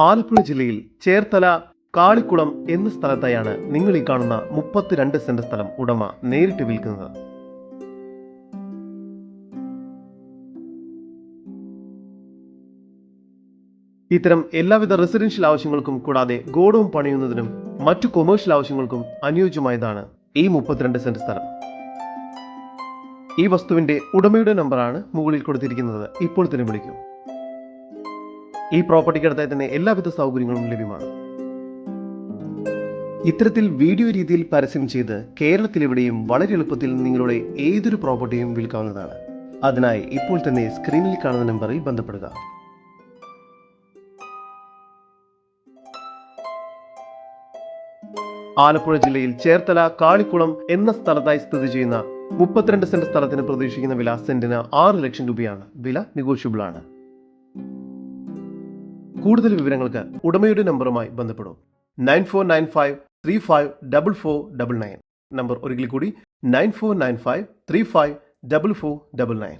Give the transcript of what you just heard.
ആലപ്പുഴ ജില്ലയിൽ ചേർത്തല കാളിക്കുളം എന്ന സ്ഥലത്തായാണ് നിങ്ങൾ ഈ കാണുന്ന 32 സെന്റ് സ്ഥലം ഉടമ നേരിട്ട് വിൽക്കുന്നത്. ഇത്തരം എല്ലാവിധ റെസിഡൻഷ്യൽ ആവശ്യങ്ങൾക്കും കൂടാതെ ഗോഡൌൺ പണിയുന്നതിനും മറ്റു കൊമേഴ്ഷ്യൽ ആവശ്യങ്ങൾക്കും അനുയോജ്യമായതാണ് ഈ 32 സെന്റ് സ്ഥലം. ഈ വസ്തുവിന്റെ ഉടമയുടെ നമ്പറാണ് മുകളിൽ കൊടുത്തിരിക്കുന്നത്. ഇപ്പോൾ തന്നെ വിളിക്കൂ. ഈ പ്രോപ്പർട്ടിക്കടുത്തായി തന്നെ എല്ലാവിധ സൗകര്യങ്ങളും ലഭ്യമാണ്. ഇത്തരത്തിൽ വീഡിയോ രീതിയിൽ പരസ്യം ചെയ്ത് കേരളത്തിലെവിടെയും വളരെ എളുപ്പത്തിൽ നിങ്ങളുടെ ഏതൊരു പ്രോപ്പർട്ടിയും വിൽക്കാവുന്നതാണ്. അതിനായി ഇപ്പോൾ തന്നെ സ്ക്രീനിൽ കാണുന്ന നമ്പറിൽ ബന്ധപ്പെടുക. ആലപ്പുഴ ജില്ലയിൽ ചേർത്തല കാളിക്കുളം എന്ന സ്ഥലത്തായി സ്ഥിതി ചെയ്യുന്ന 32 സെന്റ് സ്ഥലത്തിന് പ്രതീക്ഷിക്കുന്ന വില സെന്റിന് 6 ലക്ഷം രൂപയാണ്. വില നെഗോഷ്യബിൾ ആണ്. കൂടുതൽ വിവരങ്ങൾക്ക് ഉടമയുടെ നമ്പറുമായി ബന്ധപ്പെടും. 9495354499. നമ്പർ ഒരിക്കൽ കൂടി 9495354499.